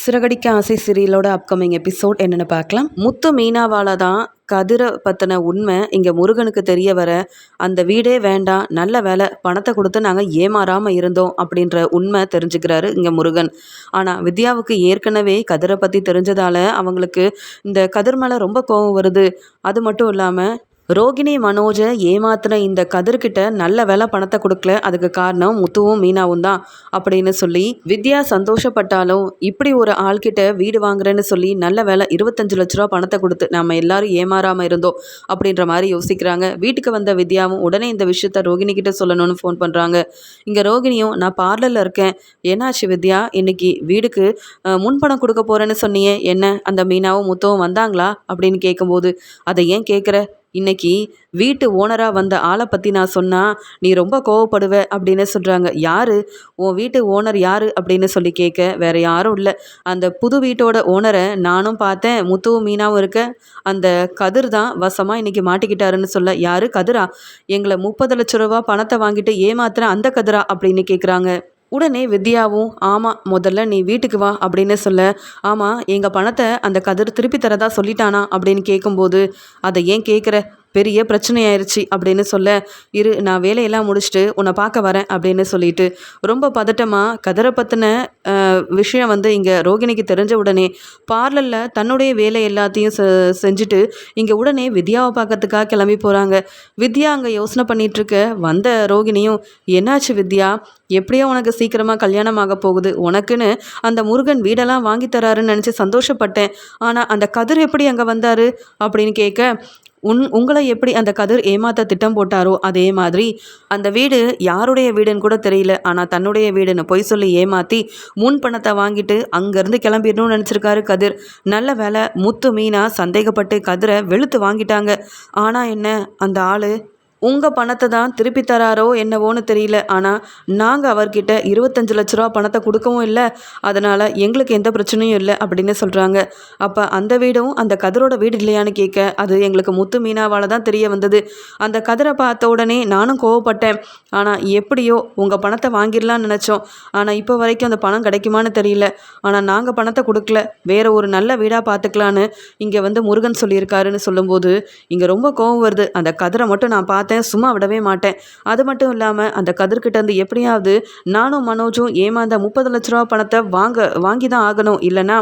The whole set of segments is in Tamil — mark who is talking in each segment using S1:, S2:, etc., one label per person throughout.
S1: சிறகடிக்க ஆசை சீரியலோட அப்கமிங் எபிசோட் என்னென்னு பார்க்கலாம். முத்து மீனாவால் தான் கதிரை பற்றின உண்மை இங்கே முருகனுக்கு தெரிய வர, அந்த வீடே வேண்டாம், நல்ல வேலை பணத்தை கொடுத்து நாங்கள் ஏமாறாமல் இருந்தோம் அப்படின்ற உண்மை தெரிஞ்சுக்கிறாரு இங்கே முருகன். ஆனால் வித்யாவுக்கு ஏற்கனவே கதிரை பற்றி தெரிஞ்சதால் அவங்களுக்கு இந்த கதிர் மேலே ரொம்ப கோபம் வருது. அது மட்டும் இல்லாமல் ரோகிணி மனோஜை ஏமாத்தின இந்த கதிர்கிட்ட நல்ல வேலை பணத்தை கொடுக்கல, அதுக்கு காரணம் முத்துவும் மீனாவும் தான் அப்படின்னு சொல்லி வித்யா சந்தோஷப்பட்டாலும், இப்படி ஒரு ஆள்கிட்ட வீடு வாங்குறேன்னு சொல்லி நல்ல வேலை 25 லட்ச ரூபா பணத்தை கொடுத்து நம்ம எல்லாரும் ஏமாறாமல் இருந்தோம் அப்படின்ற மாதிரி யோசிக்கிறாங்க. வீட்டுக்கு வந்த வித்யாவும் உடனே இந்த விஷயத்த ரோகிணி கிட்ட சொல்லணும்னு ஃபோன் பண்ணுறாங்க. இங்கே ரோகிணியும், நான் பார்லரில் இருக்கேன், என்னாச்சு வித்யா, இன்னைக்கு வீடுக்கு முன்பணம் கொடுக்க போகிறேன்னு சொன்னியே, என்ன அந்த மீனாவும் முத்துவும் வந்தாங்களா அப்படின்னு கேட்கும்போது, அதை ஏன் கேட்குற, இன்னைக்கு வீட்டு ஓனராக வந்த ஆளை பற்றி நான் சொன்னால் நீ ரொம்ப கோவப்படுவ அப்படின்னு சொல்கிறாங்க. யார் உன் வீட்டு ஓனர் யார் அப்படின்னு சொல்லி கேட்க, வேறு யாரும் இல்லை, அந்த புது வீட்டோட ஓனரை நானும் பார்த்தேன், முத்துவும் மீனாவும் இருக்க அந்த கதிர் தான் வசமாக இன்றைக்கி மாட்டிக்கிட்டாருன்னு சொல்ல. யார் கதிரா, எங்களை 30 லட்ச ரூபா பணத்தை வாங்கிட்டு ஏமாத்துற அந்த கதிரா அப்படின்னு கேட்குறாங்க. உடனே வித்யாவும், ஆமாம் முதல்ல நீ வீட்டுக்கு வா அப்படின்னு சொல்ல, ஆமாம் எங்கள் பணத்தை அந்த கதிர் திருப்பி தரதா சொல்லிட்டானா அப்படின்னு கேட்கும்போது, அதை ஏன் கேட்குற, பெரிய பிரச்சனையாயிருச்சு அப்படின்னு சொல்ல, இரு நான் வேலையெல்லாம் முடிச்சுட்டு உன்னை பார்க்க வரேன் அப்படின்னு சொல்லிட்டு ரொம்ப பதட்டமாக கதிரை பற்றின விஷயம் இங்கே ரோகிணிக்கு தெரிஞ்ச உடனே பார்லரில் தன்னுடைய வேலை எல்லாத்தையும் செஞ்சுட்டு இங்கே உடனே வித்யாவை பார்க்கறதுக்காக கிளம்பி போகிறாங்க. வித்யா அங்கே யோசனை பண்ணிகிட்ருக்க வந்த ரோகிணியும், என்னாச்சு வித்யா, எப்படியோ உனக்கு சீக்கிரமாக கல்யாணம் ஆக போகுது, உனக்குன்னு அந்த முருகன் வீடெல்லாம் வாங்கி தராருன்னு நினச்சி சந்தோஷப்பட்டேன், ஆனால் அந்த கதிர் எப்படி அங்கே வந்தார் அப்படின்னு கேட்க, உங்களை எப்படி அந்த கதிர் ஏமாத்த திட்டம் போட்டாரோ அதே மாதிரி அந்த வீடு யாருடைய வீடுன்னு கூட தெரியல, ஆனால் தன்னுடைய வீடுன்னு பொய் சொல்லி ஏமாற்றி முன் பணத்தை வாங்கிட்டு அங்கேருந்து கிளம்பிடணும்னு நினச்சிருக்காரு கதிர். நல்ல வேலை முத்து மீனா சந்தேகப்பட்டு கதிரை வெளுத்து வாங்கிட்டாங்க. ஆனால் என்ன, அந்த ஆள் உங்கள் பணத்தை தான் திருப்பி தராரோ என்னவோன்னு தெரியல, ஆனால் நாங்கள் அவர்கிட்ட 25 லட்ச ரூபா பணத்தை கொடுக்கவும் இல்லை, அதனால் எங்களுக்கு எந்த பிரச்சனையும் இல்லை அப்படின்னு சொல்கிறாங்க. அப்போ அந்த வீடும் அந்த கதிரோட வீடு இல்லையான்னு கேட்க, அது எங்களுக்கு முத்து மீனாவால் தான் தெரிய வந்தது. அந்த கதிரை பார்த்த உடனே நானும் கோவப்பட்டேன், ஆனால் எப்படியோ உங்கள் பணத்தை வாங்கிடலான்னு நினச்சோம், ஆனால் இப்போ வரைக்கும் அந்த பணம் கிடைக்குமான்னு தெரியல, ஆனால் நாங்கள் பணத்தை கொடுக்கல, வேறு ஒரு நல்ல வீடாக பார்த்துக்கலான்னு இங்கே முருகன் சொல்லியிருக்காருன்னு சொல்லும்போது இங்கே ரொம்ப கோவம் வருது. அந்த கதிரை மட்டும் நான் பார்த்தேன், சும்மா விடவே மாட்டேன். அது மட்டும் இல்லாமல் அந்த கதிர்கிட்ட இருந்து எப்படியாவது நானும் மனோஜும் ஏமாந்த 30 லட்ச ரூபா பணத்தை வாங்கி தான் ஆகணும், இல்லைனா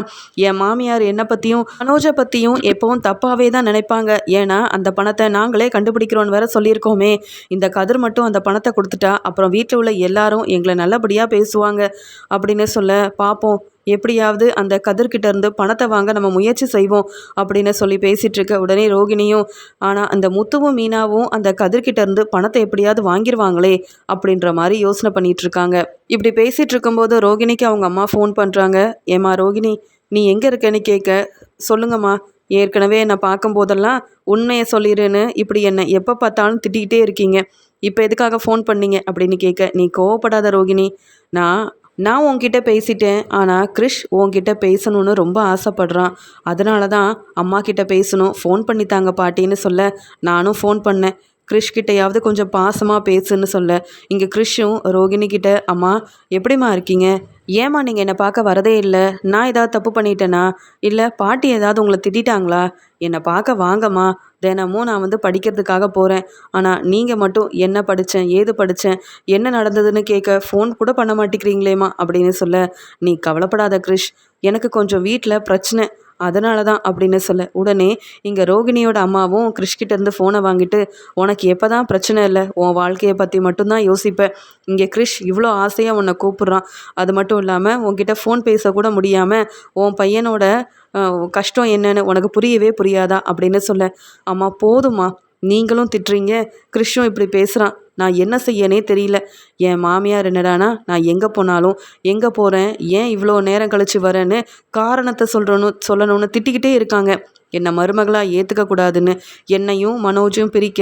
S1: என் மாமியார் என்னை பற்றியும் மனோஜை பற்றியும் எப்பவும் தப்பாகவே தான் நினைப்பாங்க, ஏன்னா அந்த பணத்தை நாங்களே கண்டுபிடிக்கிறோன்னு வேற சொல்லியிருக்கோமே, இந்த கதிர் மட்டும் அந்த பணத்தை கொடுத்துட்டா அப்புறம் வீட்டில் உள்ள எல்லாரும் எங்களை நல்லபடியாக பேசுவாங்க அப்படின்னு சொல்ல, பார்ப்போம் எப்படியாவது அந்த கதிர்கிட்ட இருந்து பணத்தை வாங்க நம்ம முயற்சி செய்வோம் அப்படின்னு சொல்லி பேசிகிட்டு இருக்க உடனே ரோகிணியும், ஆனால் அந்த முத்துவும் மீனாவும் அந்த கதிர்கிட்ட இருந்து பணத்தை எப்படியாவது வாங்கிடுவாங்களே அப்படின்ற மாதிரி யோசனை பண்ணிட்டு இருக்காங்க. இப்படி பேசிகிட்டு இருக்கும்போது ரோகிணிக்கு அவங்க அம்மா ஃபோன் பண்ணுறாங்க. ஏம்மா ரோகிணி, நீ எங்கே இருக்கேன்னு கேட்க, சொல்லுங்கம்மா, ஏற்கனவே என்னை பார்க்கும்போதெல்லாம் உண்மையை சொல்லிடுன்னு இப்படி என்னை எப்போ பார்த்தாலும் திட்டிக்கிட்டே இருக்கீங்க, இப்போ எதுக்காக ஃபோன் பண்ணீங்க அப்படின்னு கேட்க, நீ கோவப்படாத ரோகிணி, நான் உன்கிட்ட பேசிட்டேன், ஆனால் கிறிஷ் உன்கிட்ட பேசணும்னு ரொம்ப ஆசைப்படுறான், அதனால தான் அம்மா கிட்ட பேசணும், ஃபோன் பண்ணித்தாங்க பாட்டின்னு சொல்ல, நானும் ஃபோன் பண்ணேன், கிறிஷ்கிட்டையாவது கொஞ்சம் பாசமாக பேசுன்னு சொல்ல, இங்கே கிறிஷும் ரோகிணி கிட்ட, அம்மா எப்படிம்மா இருக்கீங்க, ஏம்மா நீங்கள் என்னை பார்க்க வரதே இல்லை, நான் ஏதாவது தப்பு பண்ணிட்டேனா, இல்லை பாட்டி ஏதாவது உங்களை திட்டாங்களா, என்னை பார்க்க வாங்கம்மா, தினமும் நான் படிக்கிறதுக்காக போகிறேன், ஆனால் நீங்கள் மட்டும் என்ன படித்தேன் ஏது படித்தேன் என்ன நடந்ததுன்னு கேட்க ஃபோன் கூட பண்ண மாட்டேங்கிறீங்களேம்மா அப்படின்னு சொல்ல, நீ கவலைப்படாத கிறிஷ், எனக்கு கொஞ்சம் வீட்டில் பிரச்சனை, அதனால தான் அப்படின்னு சொல்ல, உடனே இங்கே ரோகிணியோட அம்மாவும் கிறிஷ்கிட்டேருந்து ஃபோனை வாங்கிட்டு, உனக்கு எப்போ தான் பிரச்சனை இல்லை, உன் வாழ்க்கையை பற்றி மட்டும்தான் யோசிப்பேன், இங்கே கிறிஷ் இவ்வளோ ஆசையாக உன்னை கூப்பிட்றான், அது மட்டும் இல்லாமல் உன்கிட்ட ஃபோன் பேசக்கூட முடியாமல் உன் பையனோட கஷ்டம் என்னன்னு உனக்கு புரியவே புரியாதா அப்படின்னு சொல்ல, அம்மா போதும்மா, நீங்களும் திட்டுறீங்க, கிறிஷும் இப்படி பேசுகிறான், நான் என்ன செய்யனே தெரியல, என் மாமியார் என்னடானா நான் எங்கே போனாலும் எங்கே போகிறேன் ஏன் இவ்வளோ நேரம் கழித்து வரேன்னு காரணத்தை சொல்லணும்னு திட்டிக்கிட்டே இருக்காங்க, என்னை மருமகளாக ஏற்றுக்கக்கூடாதுன்னு என்னையும் மனோஜையும் பிரிக்க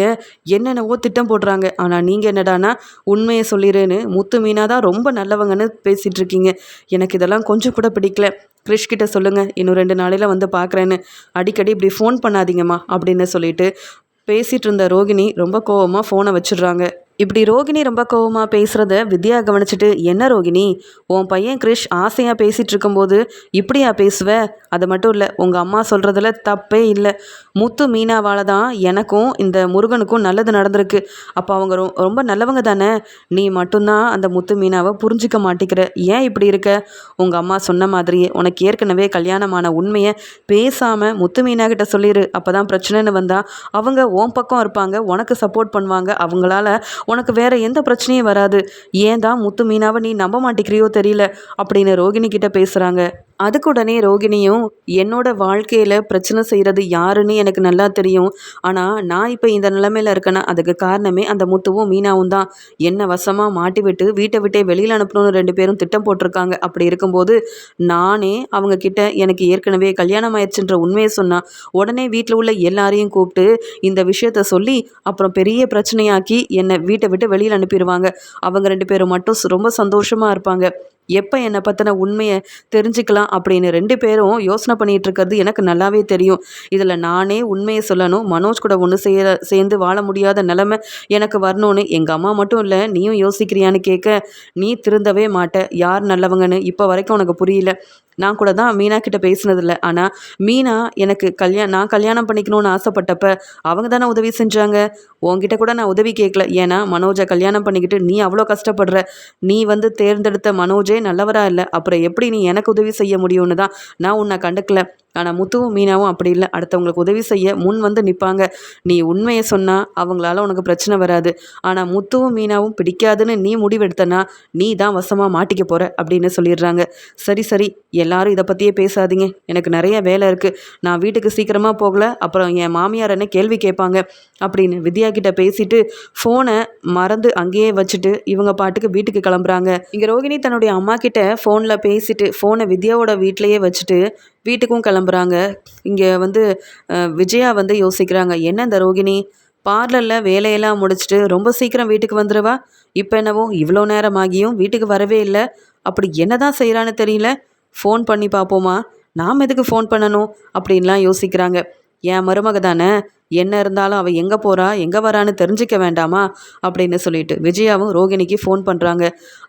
S1: என்னென்னவோ திட்டம் போடுறாங்க, ஆனால் நீங்கள் என்னடானா உண்மையை சொல்லிடுன்னு முத்து மீனா தான் ரொம்ப நல்லவங்கன்னு பேசிகிட்டு இருக்கீங்க, எனக்கு இதெல்லாம் கொஞ்சம் கூட பிடிக்கல, கிறிஷ்கிட்ட சொல்லுங்கள் இன்னும் 2 நாளையில் பார்க்குறேன்னு, அடிக்கடி இப்படி ஃபோன் பண்ணாதீங்கம்மா அப்படின்னு சொல்லிட்டு பேசிகிட்டு இருந்த ரோகிணி ரொம்ப கோவமாக ஃபோனை வச்சிடுறாங்க. இப்படி ரோகிணி ரொம்ப கோவமாக பேசுகிறத வித்யா கவனிச்சிட்டு, என்ன ரோகிணி, உன் பையன் கிரிஷ் ஆசையாக பேசிகிட்டு இருக்கும்போது இப்படியா பேசுவ? அது மட்டும் இல்லை, உங்கள் அம்மா சொல்கிறதுல தப்பே இல்லை. முத்து மீனாவால் தான் எனக்கும் இந்த முருகனுக்கும் நல்லது நடந்திருக்கு. அப்போ அவங்க ரொம்ப நல்லவங்க தானே. நீ மட்டும்தான் அந்த முத்து மீனாவை புரிஞ்சிக்க மாட்டேங்கிற. ஏன் இப்படி இருக்க? உங்கள் அம்மா சொன்ன மாதிரியே உனக்கு ஏற்கனவே கல்யாணமான உண்மையை பேசாமல் முத்து மீனா கிட்ட சொல்லிடு. அப்போ தான் பிரச்சனைன்னு வந்தால் அவங்க உன் பக்கம் இருப்பாங்க, உனக்கு சப்போர்ட் பண்ணுவாங்க. அவங்களால உனக்கு வேற எந்த பிரச்சனையும் வராது. ஏன் தான் முத்து மீனாவை நீ நம்ப மாட்டேங்கிறியோ தெரியல அப்படின்னு ரோகிணி கிட்ட பேசுகிறாங்க. அதுக்கு உடனே ரோகிணியும், என்னோட வாழ்க்கையில் பிரச்சனை செய்கிறது யாருன்னு எனக்கு நல்லா தெரியும். ஆனால் நான் இப்போ இந்த நிலைமையில் இருக்கேன்னா அதுக்கு காரணமே அந்த முத்துவும் மீனாவும் தான். என்னை வசமாக மாட்டி விட்டு வீட்டை விட்டே வெளியில் அனுப்பணும்னு 2 பேரும் திட்டம் போட்டிருக்காங்க. அப்படி இருக்கும்போது நானே அவங்க கிட்ட எனக்கு ஏற்கனவே கல்யாணம் ஆயிடுச்சுன்ற உண்மையை சொன்னால் உடனே வீட்டில் உள்ள எல்லாரையும் கூப்பிட்டு இந்த விஷயத்த சொல்லி அப்புறம் பெரிய பிரச்சனையாக்கி என்னை வீட்டை விட்டு வெளியில் அனுப்பிடுவாங்க. அவங்க 2 பேரும் மட்டும் ரொம்ப சந்தோஷமாக இருப்பாங்க. எப்போ என்னை பற்றின உண்மையை தெரிஞ்சுக்கலாம் அப்படின்னு 2 பேரும் யோசனை பண்ணிகிட்டு இருக்கிறது எனக்கு நல்லாவே தெரியும். இதில் நானே உண்மையை சொல்லணும், மனோஜ் கூட ஒன்று சேர்ந்து வாழ முடியாத நிலைமை எனக்கு வரணும்னு எங்கள் அம்மா மட்டும் இல்லை நீயும் யோசிக்கிறியான்னு கேட்க, நீ திருந்தவே மாட்ட. யார் நல்லவங்கன்னு இப்போ வரைக்கும் உனக்கு புரியல. நான் கூட தான் மீனா கிட்ட பேசினதில்ல. ஆனால் மீனா எனக்கு நான் கல்யாணம் பண்ணிக்கணும்னு ஆசைப்பட்டப்ப அவங்க தானே உதவி செஞ்சாங்க. உன்கிட்ட கூட நான் உதவி கேட்கல. ஏன்னா மனோஜை கல்யாணம் பண்ணிக்கிட்டு நீ அவ்வளோ கஷ்டப்படுற. நீ தேர்ந்தெடுத்த மனோஜே நல்லவராக இல்லை, அப்புறம் எப்படி நீ எனக்கு உதவி செய்ய முடியும்னு தான் நான் உன்னை கண்டுக்கல. ஆனால் முத்துவும் மீனாவும் அப்படி இல்லை. அடுத்தவங்களுக்கு உதவி செய்ய முன் நிற்பாங்க. நீ உண்மையை சொன்னால் அவங்களால உனக்கு பிரச்சனை வராது. ஆனால் முத்துவும் மீனாவும் பிடிக்காதுன்னு நீ முடிவெடுத்தனா நீ தான் வசமாக மாட்டிக்க போகிற அப்படின்னு சொல்லிடுறாங்க. சரி சரி, எல்லாரும் இதை பற்றியே பேசாதீங்க, எனக்கு நிறைய வேலை இருக்குது, நான் வீட்டுக்கு சீக்கிரமாக போகல, அப்புறம் என் மாமியார் என்ன கேள்வி கேட்பாங்க அப்படின்னு வித்யா கிட்ட பேசிட்டு ஃபோனை மறந்து அங்கேயே வச்சுட்டு இவங்க பாட்டுக்கு வீட்டுக்கு கிளம்புறாங்க. இங்கே ரோகிணி தன்னுடைய அம்மா கிட்ட ஃபோனில் பேசிட்டு ஃபோனை வித்யாவோட வீட்டிலையே வச்சுட்டு வீட்டுக்கும் கிளம்புறாங்க. இங்கே விஜயா யோசிக்கிறாங்க, என்ன இந்த ரோகிணி பார்லரில் வேலையெல்லாம் முடிச்சுட்டு ரொம்ப சீக்கிரம் வீட்டுக்கு வந்துடுவா, இப்போ என்னவோ இவ்வளோ நேரம் ஆகியும் வீட்டுக்கு வரவே இல்லை. அப்படி என்ன தான் செய்கிறான்னு தெரியல. ஃபோன் பண்ணி பார்ப்போமா, நாம் எதுக்கு ஃபோன் பண்ணணும் அப்படின்லாம் யோசிக்கிறாங்க. என் மருமக தானே, என்ன இருந்தாலும் அவள் எங்கே போகிறா எங்கே வரான்னு தெரிஞ்சிக்க வேண்டாமா அப்படின்னு சொல்லிட்டு விஜயாவும் ரோகிணிக்கு ஃபோன் பண்ணுறாங்க.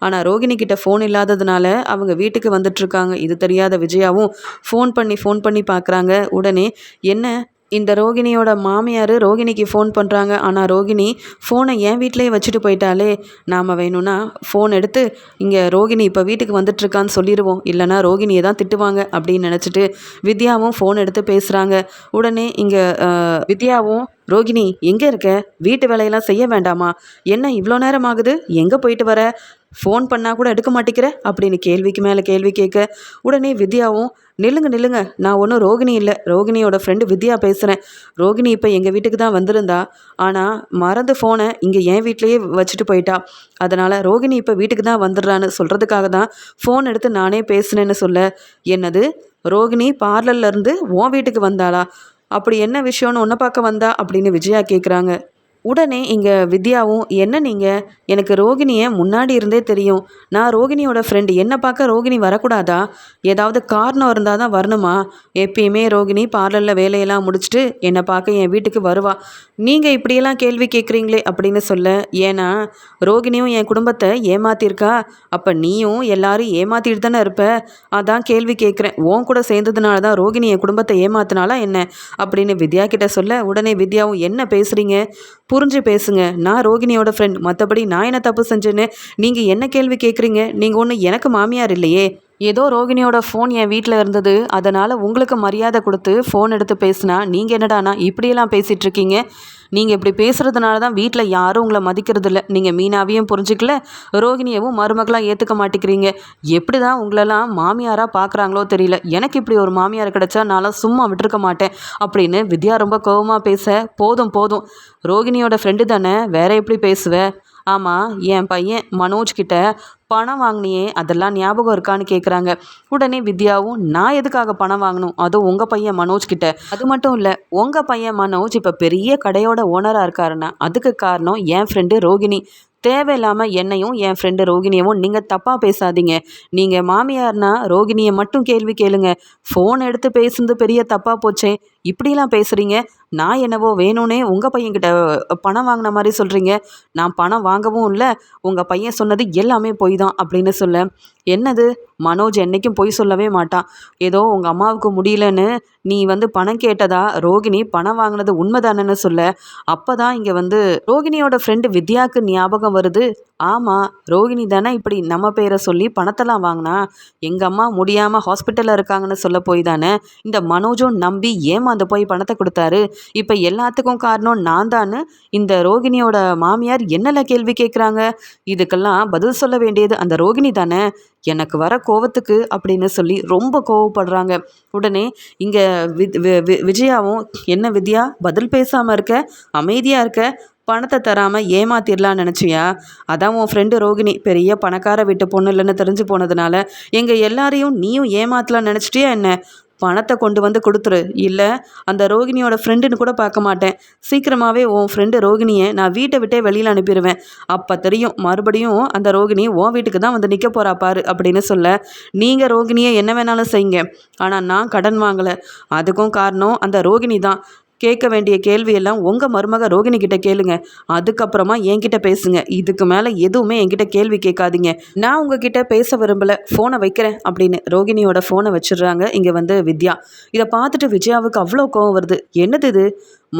S1: ஆனால் ரோகிணிக்கிட்ட ஃபோன் இல்லாததுனால அவங்க வீட்டுக்கு வந்துட்டுருக்காங்க. இது தெரியாத விஜயாவும் ஃபோன் பண்ணி பார்க்குறாங்க. உடனே என்ன, இந்த ரோகிணியோட மாமியார் ரோகிணிக்கு ஃபோன் பண்ணுறாங்க. ஆனால் ரோகிணி ஃபோனை என் வீட்டிலேயே வச்சுட்டு போயிட்டாலே, நாம் வேணும்னா ஃபோன் எடுத்து இங்கே ரோகிணி இப்போ வீட்டுக்கு வந்துட்டுருக்கான்னு சொல்லிடுவோம், இல்லைனா ரோகிணியை தான் திட்டுவாங்க அப்படின்னு நினச்சிட்டு வித்யாவும் ஃபோன் எடுத்து பேசுகிறாங்க. உடனே இங்கே வித்யாவும், ரோகிணி எங்கே இருக்க, வீட்டு வேலையெல்லாம் செய்ய வேண்டாமா, என்ன இவ்வளோ நேரம் ஆகுது, எங்கே போயிட்டு வர, ஃபோன் பண்ணால் கூட எடுக்க மாட்டேங்கிற அப்படின்னு கேள்விக்கு மேலே கேள்வி கேட்க, உடனே வித்யாவும், நில்லுங்க, நான் ஒன்றும் ரோகிணி இல்லை, ரோகிணியோட ஃப்ரெண்டு வித்யா பேசுகிறேன். ரோகிணி இப்போ எங்கள் வீட்டுக்கு தான் வந்திருந்தா, ஆனால் மறந்து ஃபோனை இங்கே என் வீட்லேயே வச்சுட்டு போயிட்டா. அதனால் ரோகிணி இப்போ வீட்டுக்கு தான் வந்துடுறான்னு சொல்கிறதுக்காக தான் ஃபோன் எடுத்து நானே பேசுனேன்னு சொல்ல, என்னது ரோகிணி பார்லர்லேருந்து உன் வீட்டுக்கு வந்தாளா, அப்படி என்ன விஷயம்னு உன்னை பார்க்க வந்தா அப்படின்னு விஜயா கேட்குறாங்க. உடனே இங்கே வித்யாவும், என்ன நீங்கள், எனக்கு ரோகிணியை முன்னாடி இருந்தே தெரியும், நான் ரோகிணியோட ஃப்ரெண்டு, என்னை பார்க்க ரோகிணி வரக்கூடாதா, ஏதாவது காரணம் இருந்தால் தான் வரணுமா, எப்பயுமே ரோகிணி பார்லரில் வேலையெல்லாம் முடிச்சுட்டு என்னை பார்க்க என் வீட்டுக்கு வருவா, நீங்கள் இப்படியெல்லாம் கேள்வி கேட்குறீங்களே அப்படின்னு சொல்ல, ஏன்னா ரோகிணியும் என் குடும்பத்தை ஏமாத்திருக்கா, அப்போ நீயும் எல்லாரும் ஏமாத்திட்டு தானே இருப்ப, அதான் கேள்வி கேட்குறேன், உன் கூட சேர்ந்ததுனால தான் ரோகிணி என் குடும்பத்தை ஏமாத்தினாலா என்ன அப்படின்னு வித்யா கிட்ட சொல்ல, உடனே வித்யாவும், என்ன பேசுகிறீங்க, புரிஞ்சு பேசுங்க, நான் ரோகிணியோட ஃப்ரெண்ட், மற்றபடி நான் என்ன தப்பு செஞ்சேன்னு நீங்கள் என்ன கேள்வி கேட்குறீங்க, நீங்கள் ஒன்றும் எனக்கு மாமியார் இல்லையே, ஏதோ ரோகிணியோட ஃபோன் என் வீட்டில் இருந்தது, அதனால் உங்களுக்கு மரியாதை கொடுத்து ஃபோன் எடுத்து பேசினா நீங்கள் என்னடானா இப்படியெல்லாம் பேசிகிட்டு இருக்கீங்க, நீங்கள் இப்படி பேசுகிறதுனால தான் வீட்டில் யாரும் உங்களை மதிக்கிறது இல்லை, நீங்கள் மீனாவையும் புரிஞ்சிக்கல, ரோகிணியவும் மருமகளாக ஏற்றுக்க மாட்டேங்கிறீங்க, எப்படி தான் உங்களெல்லாம் மாமியாராக பார்க்குறாங்களோ தெரியல, எனக்கு இப்படி ஒரு மாமியார் கிடச்சா நான்லாம் சும்மா விட்டுருக்க மாட்டேன் அப்படின்னு வித்யா ரொம்ப கோபமாக பேச, போதும் ரோகிணியோட ஃப்ரெண்டு தானே, வேற எப்படி பேசுவேன், ஆமாம் என் பையன் மனோஜ் கிட்ட பணம் வாங்கினியே அதெல்லாம் ஞாபகம் இருக்கான்னு கேட்குறாங்க. உடனே வித்யாவும், நான் எதுக்காக பணம் வாங்கணும், அதுவும் உங்கள் பையன் மனோஜ் கிட்ட, அது மட்டும் இல்லை உங்கள் பையன் மனோஜ் இப்போ பெரிய கடையோட ஓனராக இருக்காருன்னா அதுக்கு காரணம் என் ஃப்ரெண்டு ரோகிணி, தேவையில்லாமல் என்னையும் என் ஃப்ரெண்டு ரோகிணியவும் நீங்கள் தப்பாக பேசாதீங்க, நீங்கள் மாமியார்னா ரோகிணியை மட்டும் கேள்வி கேளுங்க, ஃபோன் எடுத்து பேசுனது பெரிய தப்பாக போச்சே, இப்படிலாம் பேசுகிறீங்க? நான் என்னவோ வேணும்னே உங்கள் பையன்கிட்ட பணம் வாங்கின மாதிரி சொல்கிறீங்க. நான் பணம் வாங்கவும் இல்லை, உங்கள் பையன் சொன்னது எல்லாமே பொய் தான் அப்படின்னு சொல்ல, என்னது மனோஜ் என்றைக்கும் பொய் சொல்லவே மாட்டான். ஏதோ உங்கள் அம்மாவுக்கு முடியலன்னு நீ வந்து பணம் கேட்டதா ரோகிணி பணம் வாங்கினது உண்மைதானன்னு சொல்ல, அப்போ தான் இங்கே வந்து ரோகிணியோட ஃப்ரெண்டு வித்யாவுக்கு ஞாபகம் வருது. ஆமாம், ரோகிணி தானே இப்படி நம்ம பேரை சொல்லி பணத்தெல்லாம் வாங்கினா. எங்கள் அம்மா முடியாமல் ஹாஸ்பிட்டலில் இருக்காங்கன்னு சொல்ல போய் தானே இந்த மனோஜும் நம்பி ஏமாந்து போய் பணத்தை கொடுத்தாரு. இப்போ எல்லாத்துக்கும் காரணம் நான் தான்னு இந்த ரோகிணியோட மாமியார் என்னல கேள்வி கேட்குறாங்க. இதுக்கெல்லாம் பதில் சொல்ல வேண்டியது அந்த ரோகிணி தானே. எனக்கு வர கோவத்துக்கு அப்படின்னு சொல்லி ரொம்ப கோவப்படுறாங்க. உடனே இங்கே விஜயாவும், என்ன வித்யா பதில் பேசாமல் இருக்க, அமைதியாக இருக்க, பணத்தை தராமல் ஏமாத்திடலான்னு நினச்சியா? அதான் உன் ஃப்ரெண்டு ரோகிணி பெரிய பணக்கார வீட்டு பொண்ணு இல்லைன்னு தெரிஞ்சு போனதுனால எங்கள் எல்லாரையும் நீயும் ஏமாத்தலான்னு நினச்சிட்டியா என்ன? பணத்தை கொண்டு வந்து கொடுத்துரு, இல்லை அந்த ரோகிணியோட ஃப்ரெண்டுன்னு கூட பார்க்க மாட்டேன். சீக்கிரமாகவே உன் ஃப்ரெண்டு ரோகிணியை நான் வீட்டை விட்டே வெளியில் அனுப்பிடுவேன். அப்போ தெரியும் மறுபடியும் அந்த ரோகிணி உன் வீட்டுக்கு தான் வந்து நிற்க போகிறா பாரு அப்படின்னு சொல்ல, நீங்கள் ரோகிணியை என்ன வேணாலும் செய்யுங்க, ஆனால் நான் கடன் வாங்கலை. அதுக்கும் காரணம் அந்த ரோகிணி தான். கேட்க வேண்டிய கேள்வியெல்லாம் உங்கள் மருமக ரோகிணி கிட்ட கேளுங்க, அதுக்கப்புறமா என்கிட்ட பேசுங்க. இதுக்கு மேலே எதுவுமே என்கிட்ட கேள்வி கேட்காதீங்க. நான் உங்ககிட்ட பேச விரும்பலை, ஃபோனை வைக்கிறேன் அப்படின்னு ரோகிணியோட ஃபோனை வச்சிடுறாங்க இங்கே வந்து வித்யா. இதை பார்த்துட்டு விஜயாவுக்கு அவ்வளோ கோவம் வருது. என்னது இது,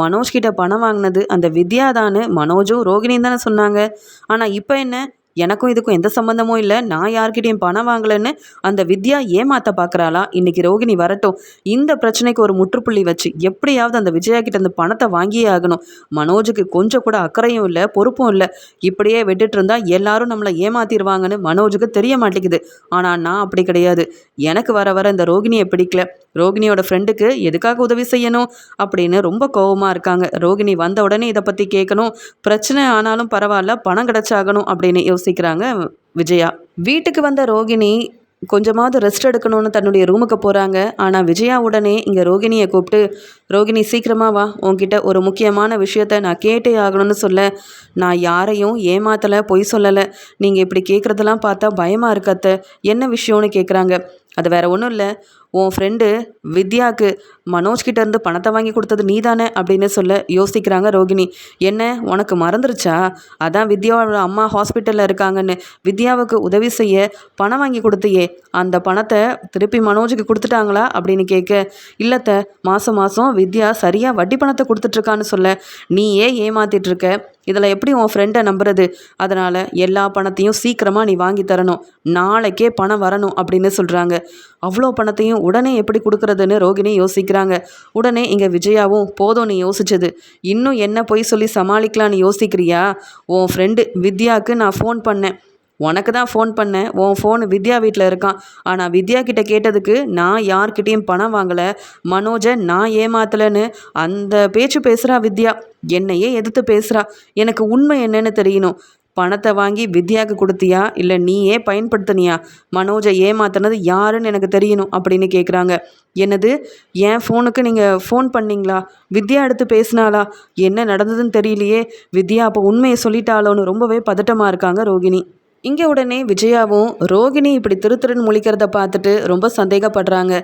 S1: மனோஜ் கிட்ட பணம் வாங்கினது அந்த வித்யா தானே மனோஜும் ரோகிணியும் தானே சொன்னாங்க. ஆனால் இப்போ என்ன, எனக்கும் இதுக்கும் எந்த சம்மந்தமும் இல்லை, நான் யார்கிட்டையும் பணம் வாங்கலைன்னு அந்த வித்யா ஏமாற்ற பார்க்குறாளா? இன்றைக்கி ரோகிணி வரட்டும், இந்த பிரச்சனைக்கு ஒரு முற்றுப்புள்ளி வச்சு எப்படியாவது அந்த விஜயா கிட்ட அந்த பணத்தை வாங்கியே ஆகணும். மனோஜுக்கு கொஞ்சம் கூட அக்கறையும் இல்லை, பொறுப்பும் இல்லை. இப்படியே விட்டுட்டு இருந்தால் எல்லாரும் நம்மளை ஏமாத்திடுவாங்கன்னு மனோஜுக்கு தெரிய மாட்டேங்குது. ஆனால் நான் அப்படி கிடையாது. எனக்கு வர வர இந்த ரோகிணியை பிடிக்கல. ரோகிணியோட ஃப்ரெண்டுக்கு எதுக்காக உதவி செய்யணும் அப்படின்னு ரொம்ப கோபமாக இருக்காங்க. ரோகிணி வந்த உடனே இதை பற்றி கேட்கணும், பிரச்சனை ஆனாலும் பரவாயில்ல, பணம் கிடச்சாகணும் அப்படின்னு யோசிக்கிறாங்க விஜயா. வீட்டுக்கு வந்த ரோகிணி கொஞ்சமாவது ரெஸ்ட் எடுக்கணும்னு தன்னுடைய ரூமுக்கு போகிறாங்க. ஆனால் விஜயா உடனே இங்கே ரோகிணியை கூப்பிட்டு, ரோகிணி சீக்கிரமாக வா, உன்கிட்ட ஒரு முக்கியமான விஷயத்த நான் கேட்டே ஆகணும்னு சொல்ல, நான் யாரையும் ஏமாத்தலை, பொய் சொல்லலை. நீங்கள் இப்படி கேட்குறதெல்லாம் பார்த்தா பயமாக இருக்கத்த, என்ன விஷயம்னு கேட்குறாங்க. அது வேறு ஒன்றும் இல்லை, உன் ஃப்ரெண்டு வித்யாவுக்கு மனோஜ்கிட்டேருந்து பணத்தை வாங்கி கொடுத்தது நீ தானே அப்படின்னு சொல்ல யோசிக்கிறாங்க ரோகிணி. என்ன உனக்கு மறந்துருச்சா? அதான் வித்யாவோட அம்மா ஹாஸ்பிட்டலில் இருக்காங்கன்னு வித்யாவுக்கு உதவி செய்ய பணம் வாங்கி கொடுத்தியே, அந்த பணத்தை திருப்பி மனோஜுக்கு கொடுத்துட்டாங்களா அப்படின்னு கேட்க, இல்லத்த, மாதம் மாதம் வித்யா சரியாக வட்டி பணத்தை கொடுத்துட்ருக்கான்னு சொல்ல, நீயே ஏமாத்திட்டுருக்க, இதில் எப்படி உன் ஃப்ரெண்டை நம்புறது? அதனால் எல்லா பணத்தையும் சீக்கிரமாக நீ வாங்கி தரணும், நாளைக்கே பணம் வரணும் அப்படின்னு சொல்கிறாங்க. அவ்வளோ பணத்தையும் உடனே எப்படி கொடுக்குறதுன்னு ரோகிணி யோசிக்கிறாங்க. உடனே இங்கே விஜயாவும், போதும் நீ யோசிச்சது, இன்னும் என்ன பொய் சொல்லி சமாளிக்கலான்னு யோசிக்கிறியா? உன் ஃப்ரெண்டு வித்யாவுக்கு நான் ஃபோன் பண்ணேன், உனக்கு தான் ஃபோன் பண்ணேன், உன் ஃபோனு வித்யா வீட்டில் இருக்கான். ஆனால் வித்யா கிட்டே கேட்டதுக்கு நான் யார்கிட்டையும் பணம் வாங்கலை, மனோஜை நான் ஏமாத்தலைன்னு அந்த பேச்சு பேசுகிறா வித்யா. என்னையே எதிர்த்து பேசுகிறா. எனக்கு உண்மை என்னன்னு தெரியணும். பணத்தை வாங்கி வித்யாவுக்கு கொடுத்தியா, இல்லை நீயே பயன்படுத்தினியா? மனோஜை ஏமாத்தினது யாருன்னு எனக்கு தெரியணும் அப்படின்னு கேட்குறாங்க. என்னது, என் ஃபோனுக்கு நீங்கள் ஃபோன் பண்ணிங்களா? வித்யா எடுத்து பேசினாளா? என்ன நடந்ததுன்னு தெரியலையே. வித்யா அப்போ உண்மையை சொல்லிட்டாளோன்னு ரொம்பவே பதட்டமாக இருக்காங்க ரோகிணி. இங்கே உடனே விஜயாவும் ரோகிணி இப்படி திருன்னு முழிக்கிறத பார்த்துட்டு ரொம்ப சந்தேகப்படுறாங்க.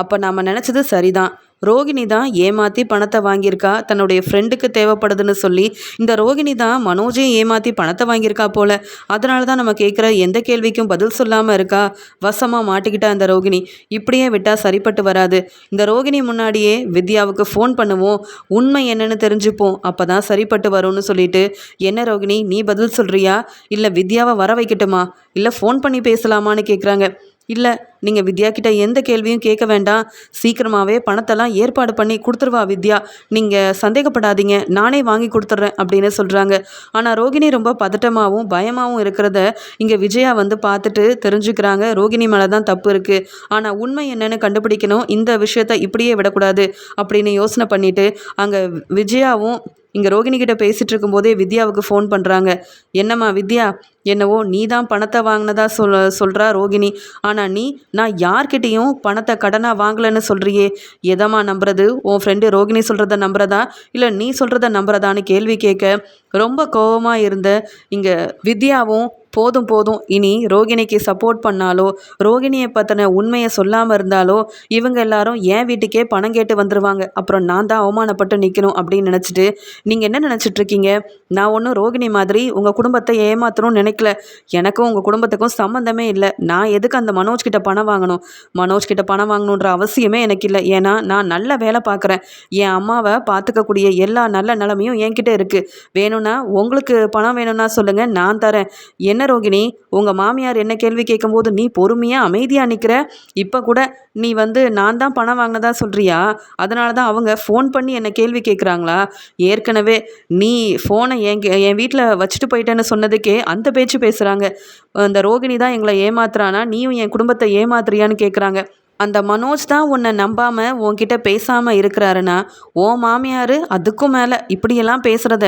S1: அப்போ நாம் நினச்சது சரிதான், ரோகிணி தான் ஏமாற்றி பணத்தை வாங்கியிருக்கா, தன்னுடைய ஃப்ரெண்டுக்கு தேவைப்படுதுன்னு சொல்லி இந்த ரோகிணி தான் மனோஜையும் ஏமாற்றி பணத்தை வாங்கியிருக்கா போல். அதனால தான் நம்ம கேட்குற எந்த கேள்விக்கும் பதில் சொல்லாமல் இருக்கா. வசமாக மாட்டிக்கிட்டா அந்த ரோகிணி. இப்படியே விட்டால் சரிப்பட்டு வராது. இந்த ரோகிணி முன்னாடியே வித்யாவுக்கு ஃபோன் பண்ணுவோம், உண்மை என்னன்னு தெரிஞ்சுப்போம், அப்போ தான் சரிப்பட்டு வரும்னு சொல்லிட்டு, என்ன ரோகிணி நீ பதில் சொல்கிறியா, இல்லை வித்யாவை வர வைக்கட்டுமா, இல்லை ஃபோன் பண்ணி பேசலாமான்னு கேட்குறாங்க. இல்லை, நீங்கள் வித்யா கிட்ட எந்த கேள்வியும் கேட்க வேண்டாம், சீக்கிரமாகவே பணத்தெல்லாம் ஏற்பாடு பண்ணி கொடுத்துருவா வித்யா, நீங்கள் சந்தேகப்படாதீங்க, நானே வாங்கி கொடுத்துட்றேன் அப்படின்னு சொல்கிறாங்க. ஆனால் ரோகிணி ரொம்ப பதட்டமாகவும் பயமாகவும் இருக்கிறத இங்கே விஜயா வந்து பார்த்துட்டு தெரிஞ்சுக்கிறாங்க. ரோகிணி மேலே தான் தப்பு இருக்குது, ஆனால் உண்மை என்னன்னு கண்டுபிடிக்கணும், இந்த விஷயத்த இப்படியே விடக்கூடாது அப்படின்னு யோசனை பண்ணிவிட்டு அங்கே விஜயாவும் இங்கே ரோகிணிக்கிட்ட பேசிகிட்டு இருக்கும்போதே வித்யாவுக்கு ஃபோன் பண்ணுறாங்க. என்னம்மா வித்யா, என்னவோ நீ தான் பணத்தை வாங்கினதா சொல்கிறா ரோகிணி, ஆனால் நான் யார்கிட்டையும் பணத்தை கடனாக வாங்கலைன்னு சொல்கிறியே, எதம்மா நம்புறது? உன் ஃப்ரெண்டு ரோகிணி சொல்கிறத நம்புறதா, இல்லை நீ சொல்கிறத நம்புறதான்னு கேள்வி கேட்க ரொம்ப கோபமாக இருந்த இங்கே வித்யாவும், போதும் போதும், இனி ரோகிணிக்கு சப்போர்ட் பண்ணாலோ ரோகிணியை பற்றின உண்மையை சொல்லாமல் இருந்தாலோ இவங்க எல்லாரும் என் வீட்டுக்கே பணம் கேட்டு வந்துடுவாங்க. அப்புறம் நான் தான் அவமானப்பட்டு நிற்கணும் அப்படின்னு நினச்சிட்டு நீங்கள் என்ன நினச்சிட்டு இருக்கீங்க? நான் ஒன்றும் ரோகிணி மாதிரி உங்கள் குடும்பத்தை ஏமாற்றணும்னு நினைக்கல. எனக்கும் உங்கள் குடும்பத்துக்கும் சம்மந்தமே இல்லை. நான் எதுக்கு அந்த மனோஜ் கிட்ட பணம் வாங்கணும்? மனோஜ் கிட்ட பணம் வாங்கணுன்ற அவசியமே எனக்கு இல்லை. ஏன்னா நான் நல்ல வேலை பார்க்குறேன். என் அம்மாவை பார்த்துக்கக்கூடிய எல்லா நல்ல நிலைமையும் என்கிட்ட இருக்குது. வேணும்னா உங்களுக்கு பணம் வேணும்னா சொல்லுங்கள், நான் தரேன். என்ன ரோகிணி, உங்கள் மாமியார் என்ன கேள்வி கேட்கும்போது நீ பொறுமையாக அமைதியாக நிற்கிற? இப்போ கூட நீ நான் தான் பணம் வாங்கினதா சொல்கிறியா? அதனால தான் அவங்க ஃபோன் பண்ணி என்னை கேள்வி கேட்குறாங்களா? ஏற்கனவே நீ ஃபோனை என் வீட்டில் வச்சுட்டு போயிட்டேன்னு சொன்னதுக்கே அந்த பேச்சு பேசுகிறாங்க. அந்த ரோகிணி தான் எங்களை ஏமாத்துறானா, நீயும் என் குடும்பத்தை ஏமாத்துறியான்னு கேட்குறாங்க. அந்த மனோஜ் தான் உன்னை நம்பாமல் உன்கிட்ட பேசாமல் இருக்கிறாருன்னா ஓ மாமியார் அதுக்கும் மேலே இப்படியெல்லாம் பேசுகிறத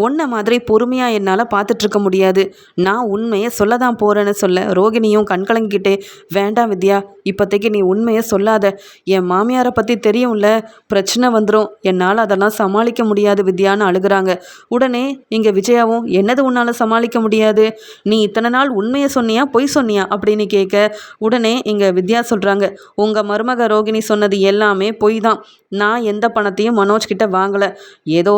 S1: உன்னை மாதிரி பொறுமையாக என்னால் பார்த்துட்ருக்க முடியாது. நான் உண்மையை சொல்ல தான் போகிறேன்னு சொல்ல ரோகிணியும் கண்கலங்கிக்கிட்டே, வேண்டாம் வித்யா, இப்போதைக்கு நீ உண்மையை சொல்லாத. என் மாமியாரை பற்றி தெரியும்ல, பிரச்சனை வந்துடும், என்னால் அதெல்லாம் சமாளிக்க முடியாது வித்யான்னு அழுகிறாங்க. உடனே இங்கே விஜயாவும், என்னது உன்னால் சமாளிக்க முடியாது? நீ இத்தனை நாள் உண்மையை சொன்னியா பொய் சொன்னியா அப்படின்னு கேட்க, உடனே இங்கே வித்யா சொல்கிறாங்க, உங்கள் மருமக ரோகிணி சொன்னது எல்லாமே பொய் தான். நான் எந்த பணத்தையும் மனோஜ் கிட்ட வாங்கலை. ஏதோ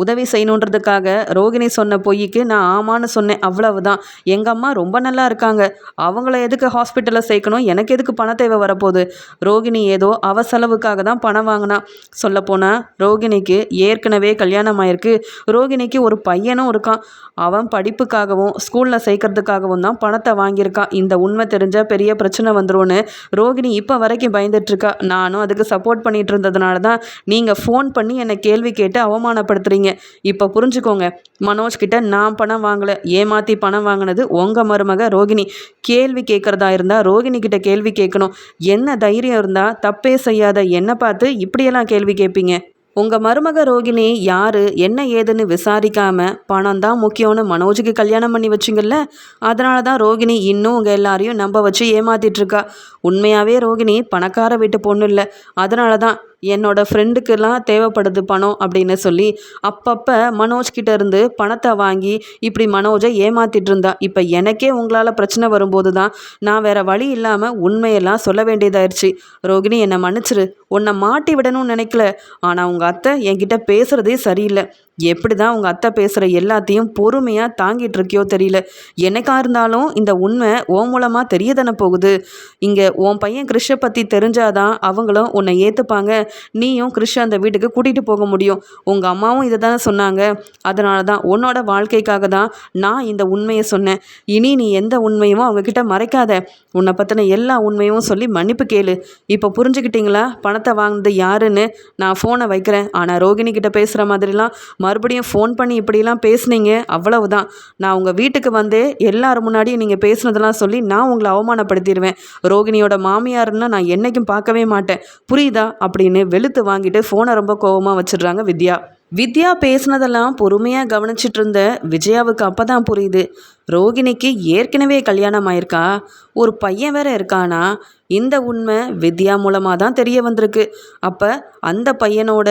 S1: உதவி செய்யணுன்றதுக்காக ரோகிணி சொன்ன பொய்க்கு நான் ஆமான்னு சொன்னேன், அவ்வளவுதான். எங்கள் அம்மா ரொம்ப நல்லா இருக்காங்க. அவங்கள எதுக்கு ஹாஸ்பிட்டலில் சேர்க்கணும்? எனக்கு எதுக்கு பண தேவை வரப்போகுது? ரோகிணி ஏதோ அவ செலவுக்காக தான் பணம் வாங்கினா. சொல்லப்போனால் ரோகிணிக்கு ஏற்கனவே கல்யாணம் ஆயிருக்கு. ரோகிணிக்கு ஒரு பையனும் இருக்கான். அவன் படிப்புக்காகவும் ஸ்கூலில் சேர்க்கறதுக்காகவும் தான் பணத்தை வாங்கியிருக்கான். இந்த உண்மை தெரிஞ்சால் பெரிய பிரச்சனை வந்துரும்னு ரோகிணி இப்போ வரைக்கும் பயந்துட்டுருக்கா. நானும் அதுக்கு சப்போர்ட் பண்ணிகிட்டு இருந்ததுனால தான் நீங்கள் ஃபோன் பண்ணி என்னை கேள்வி கேட்டு அவமானப்படுத்துறீங்க. இப்போ புரிஞ்சுக்கோங்க, மனோஜ் கிட்ட நான் பணம் வாங்கலை. ஏமாற்றி பணம் வாங்கினது உங்கள் மருமக ரோகிணி. கேள்வி கேட்குறதா இருந்தால் ரோகிணி கிட்ட கேள்வி கேட்கணும். என்ன தைரியம் இருந்தால் தப்பே செய்யாத என்னை பார்த்து இப்படியெல்லாம் கேள்வி கேட்பீங்க? உங்கள் மருமக ரோகிணி யார் என்ன ஏதுன்னு விசாரிக்காமல் பணம் தான் முக்கியம்னு மனோஜுக்கு கல்யாணம் பண்ணி வச்சிங்கல்ல, அதனால தான் ரோகிணி இன்னும் உங்கள் எல்லாரையும் நம்ப வச்சு ஏமாத்திட்டுருக்கா. உண்மையாகவே ரோகிணி பணக்கார வீட்டு பொண்ணு இல்லை. அதனால தான் என்னோடய ஃப்ரெண்டுக்கெல்லாம் தேவைப்படுது பணம் அப்படின்னு சொல்லி அப்பப்போ மனோஜ்கிட்ட இருந்து பணத்தை வாங்கி இப்படி மனோஜை ஏமாத்திட்டு இருந்தா. இப்போ எனக்கே உங்களால் பிரச்சனை வரும்போது தான் நான் வேறு வழி இல்லாமல் உண்மையெல்லாம் சொல்ல வேண்டியதாயிருச்சு. ரோகிணி, என்னை மன்னிச்சிரு. உன்னை மாட்டி விடணும்னு நினைக்கல. ஆனால் உங்கள் அத்தை என்கிட்ட பேசுகிறதே சரியில்லை. எப்படி தான் உங்கள் அத்தை பேசுகிற எல்லாத்தையும் பொறுமையாக தாங்கிட்டு இருக்கியோ தெரியல. எனக்காக இருந்தாலும் இந்த உண்மை உன் மூலமாக தெரிய தானே போகுது. இங்கே உன் பையன் கிறிஷை பற்றி தெரிஞ்சாதான் அவங்களும் உன்னை ஏற்றுப்பாங்க. நீயும் கிறிஷை அந்த வீட்டுக்கு கூட்டிகிட்டு போக முடியும். உங்கள் அம்மாவும் இதை தானே சொன்னாங்க. அதனால தான் உன்னோட வாழ்க்கைக்காக தான் நான் இந்த உண்மையை சொன்னேன். இனி நீ எந்த உண்மையும் அவங்கக்கிட்ட மறைக்காத. உன்னை பற்றின எல்லா உண்மையும் சொல்லி மன்னிப்பு கேளு. இப்போ புரிஞ்சுக்கிட்டீங்களா பணத்தை வாங்கினது யாருன்னு? நான் ஃபோனை வைக்கிறேன். ஆனால் ரோகிணி கிட்ட பேசுகிற மாதிரிலாம் மறுபடியும் ஃபோன் பண்ணி இப்படிலாம் பேசுனீங்க, அவ்வளவுதான். நான் உங்கள் வீட்டுக்கு வந்து எல்லாரும் முன்னாடியும் நீங்கள் பேசுனதெல்லாம் சொல்லி நான் உங்களை அவமானப்படுத்திடுவேன். ரோகிணியோட மாமியாருன்னா நான் என்றைக்கும் பார்க்கவே மாட்டேன், புரியுதா அப்படின்னு வெளுத்து வாங்கிட்டு ஃபோனை ரொம்ப கோபமாக வச்சிடுறாங்க வித்யா. வித்யா பேசுனதெல்லாம் பொறுமையாக கவனிச்சிட்டு இருந்த விஜயாவுக்கு அப்போ தான் புரியுது, ரோகிணிக்கு ஏற்கனவே கல்யாணம் ஆயிருக்கா, ஒரு பையன் வேற இருக்கானா. இந்த உண்மை வித்யா மூலமாக தான் தெரிய வந்திருக்கு. அப்போ அந்த பையனோட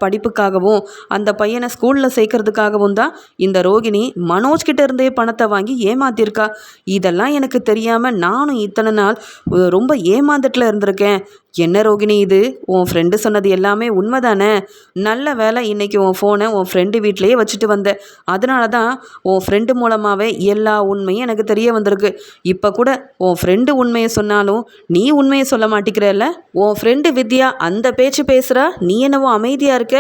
S1: படிப்புக்காகவும் அந்த பையனை ஸ்கூலில் சேர்க்கறதுக்காகவும் தான் இந்த ரோகிணி மனோஜ்கிட்ட இருந்தே பணத்தை வாங்கி ஏமாத்திருக்கா. இதெல்லாம் எனக்கு தெரியாமல் நானும் இத்தனை நாள் ரொம்ப ஏமாந்துட்டில் இருந்திருக்கேன். என்ன ரோகிணி இது? உன் ஃப்ரெண்டு சொன்னது எல்லாமே உண்மை தானே? நல்ல வேலை இன்னைக்கு உன் ஃபோனை உன் ஃப்ரெண்டு வீட்டிலையே வச்சுட்டு வந்தேன். அதனால தான் உன் ஃப்ரெண்டு மூலமாகவே எல்லா உண்மையும் எனக்கு தெரிய வந்திருக்கு. இப்போ கூட உன் ஃப்ரெண்டு உண்மையை சொன்னாலும் நீ உண்மையை சொல்ல மாட்டேங்கிறல்ல. உன் ஃப்ரெண்டு வித்யா அந்த பேச்சு பேசுகிறா, நீ என்னவோ அமைதியாக இருக்க.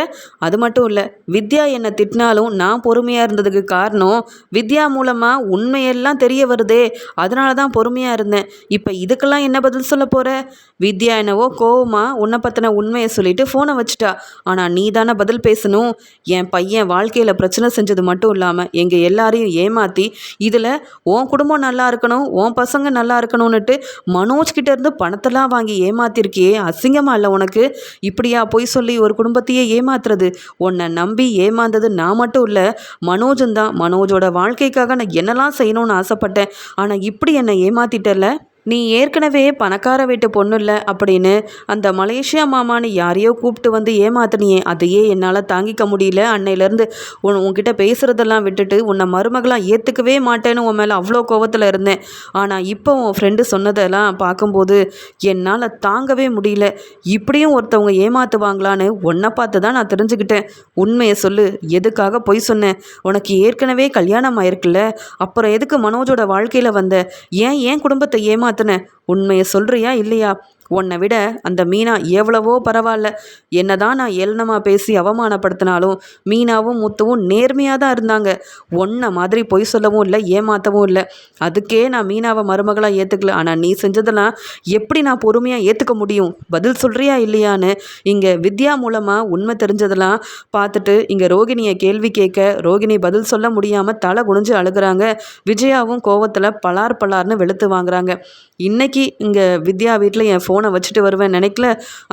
S1: அது மட்டும் இல்லை, வித்யா என்னை திட்டினாலும் நான் பொறுமையாக இருந்ததுக்கு காரணம் வித்யா மூலமாக உண்மையெல்லாம் தெரிய வருதே, அதனால தான் பொறுமையாக இருந்தேன். இப்போ இதுக்கெல்லாம் என்ன பதில் சொல்ல போகிற? வித்யா என்னவோ கோவமாக உன்னை பற்றின உண்மையை சொல்லிட்டு ஃபோனை வச்சுட்டா. ஆனால் நீ தானே பதில் பேசணும். என் பையன் வாழ்க்கையில் பிரச்சனை செஞ்சது மட்டும் இல்லாமல் எங்கள் எல்லாரையும் ஏமாற்றி இதில் உன் குடும்பம் நல்லா இருக்கணும், உன் பசங்க நல்லா இருக்கணும்னுட்டு மனோஜ்கிட்ட இருந்து பணத்தெல்லாம் வாங்கி ஏமாத்திருக்கியே, அசிங்கமாக இல்லை உனக்கு? இப்படியா போய் சொல்லி ஒரு குடும்பத்தையே ஏமாத்துறது? உன்னை நம்பி ஏமாந்தது நான் மட்டும் இல்லை, மனோஜும் தான். மனோஜோட வாழ்க்கைக்காக நான் என்னெல்லாம் செய்யணும்னு ஆசைப்பட்டேன், ஆனால் இப்படி என்னை ஏமாத்திட்டல. நீ ஏற்கனவே பணக்கார வீட்டு பொண்ணு இல்லை அப்படின்னு அந்த மலேசியா மாமான்னு யாரையோ கூப்பிட்டு வந்து ஏமாத்தினியே, அதையே என்னால் தாங்கிக்க முடியல. அன்னையிலேருந்து உன்கிட்ட பேசுகிறதெல்லாம் விட்டுட்டு உன்னை மருமகளாக ஏற்றுக்கவே மாட்டேன்னு உன் மேலே அவ்வளோ கோவத்தில் இருந்தேன். ஆனால் இப்போ உன் ஃப்ரெண்டு சொன்னதெல்லாம் பார்க்கும்போது என்னால் தாங்கவே முடியல. இப்படியும் ஒருத்தவங்க ஏமாற்றுவாங்களான்னு உன்னை பார்த்து தான் நான் தெரிஞ்சுக்கிட்டேன். உண்மையை சொல்லு, எதுக்காக பொய் சொன்னேன்? உனக்கு ஏற்கனவே கல்யாணம் ஆயிருக்குல்ல, அப்புறம் எதுக்கு மனோஜோட வாழ்க்கையில் வந்த? ஏன் குடும்பத்தை ஏமாத்தின? உண்மையை சொல்றியா இல்லையா? உன்னை விட அந்த மீனா எவ்வளவோ பரவாயில்ல. என்னதான் நான் ஏளனமாக பேசி அவமானப்படுத்தினாலும் மீனாவும் முத்துவும் நேர்மையாக தான் இருந்தாங்க. உன்னை மாதிரி பொய் சொல்லவும் இல்லை, ஏமாற்றவும் இல்லை. அதுக்கே நான் மீனாவை மருமகளாக ஏற்றுக்கல. ஆனால் நீ செஞ்சதெல்லாம் எப்படி நான் பொறுமையாக ஏற்றுக்க முடியும்? பதில் சொல்கிறியா இல்லையான்னு இங்கே வித்யா மூலமாக உண்மை தெரிஞ்சதெல்லாம் பார்த்துட்டு இங்கே ரோகிணியை கேள்வி கேட்க ரோகிணி பதில் சொல்ல முடியாமல் தலை குனிஞ்சு அழுகிறாங்க. விஜயாவும் கோவத்தில் பலார் பலார்னு வெளுத்து வாங்குறாங்க. இன்னைக்கு இங்கே வித்யா வீட்டில் என் ஃபோனை வச்சுட்டு வருவேன் நினைக்கல.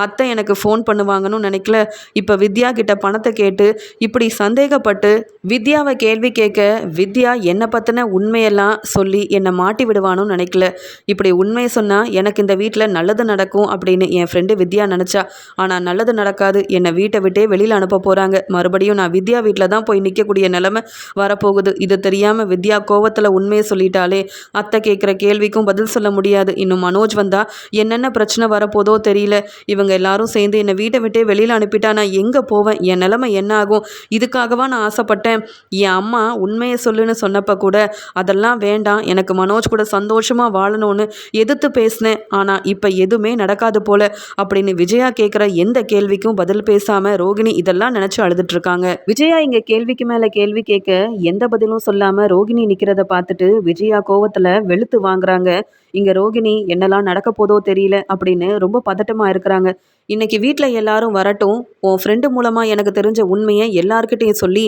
S1: அத்தை எனக்கு ஃபோன் பண்ணுவாங்கன்னு நினைக்கல. இப்போ வித்யா கிட்ட பணத்தை கேட்டு இப்படி சந்தேகப்பட்டு வித்யாவை கேள்வி கேட்க வித்யா என்னை பற்றின உண்மையெல்லாம் சொல்லி என்னை மாட்டி விடுவானு நினைக்கல. இப்படி உண்மையை சொன்னால் எனக்கு இந்த வீட்டில் நல்லது நடக்கும் அப்படின்னு என் ஃப்ரெண்டு வித்யா நினச்சா. ஆனால் நல்லது நடக்காது. என்னை வீட்டை விட்டே வெளியில் அனுப்ப போகிறாங்க. மறுபடியும் நான் வித்யா வீட்டில் தான் போய் நிற்கக்கூடிய நிலைமை வரப்போகுது. இது தெரியாமல் வித்யா கோவத்தில் உண்மையை சொல்லிட்டாலே அத்தை கேட்குற கேள்விக்கும் பதில் சொல்ல முடியாது. இன்னும் மனோஜ் வந்தா என்னென்ன பிரச்சனை வரப்போதோ தெரியல. இவங்க எல்லாரும் சேர்ந்து என்னை வீட்டை விட்டே வெளியில் அனுப்பிட்டா நான் எங்கே போவேன்? என் நிலைமை என்ன ஆகும்? இதுக்காகவா நான் ஆசைப்பட்டேன்? என் அம்மா உண்மையை சொல்லுன்னு சொன்னப்போ கூட அதெல்லாம் வேண்டாம், எனக்கு மனோஜ் கூட சந்தோஷமாக வாழணும்னு எதிர்த்து பேசினேன். ஆனால் இப்போ எதுவுமே நடக்காது போல அப்படின்னு விஜயா கேட்குற எந்த கேள்விக்கும் பதில் பேசாமல் ரோகிணி இதெல்லாம் நினச்சி அழுதுட்டு இருக்காங்க. விஜயா இங்கே கேள்விக்கு மேலே கேள்வி கேட்க எந்த பதிலும் சொல்லாமல் ரோகிணி நிற்கிறத பார்த்துட்டு விஜயா கோவத்தில் வெளுத்து வாங்குறாங்க. இங்கே ரோகிணி என்னெல்லாம் நடக்க போதோ தெரியல அப்படின்னு ரொம்ப பதட்டமாக இருக்கிறாங்க. இன்னைக்கு வீட்டில் எல்லாரும் வரட்டும், உன் ஃப்ரெண்டு மூலமாக எனக்கு தெரிஞ்ச உண்மையை எல்லார்கிட்டையும் சொல்லி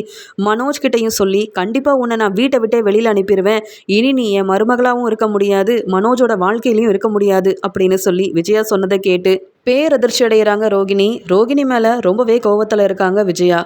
S1: மனோஜ்கிட்டையும் சொல்லி கண்டிப்பாக உன்னை நான் வீட்டை விட்டே வெளியில் அனுப்பிடுவேன். இனி நீ என் மருமகளாகவும் இருக்க முடியாது, மனோஜோட வாழ்க்கையிலையும் இருக்க முடியாது அப்படின்னு சொல்லி விஜயா சொன்னதை கேட்டு பேரதிர்ச்சி அடைகிறாங்க ரோகிணி. ரோகிணி மேலே ரொம்பவே கோவத்தில் இருக்காங்க விஜயா.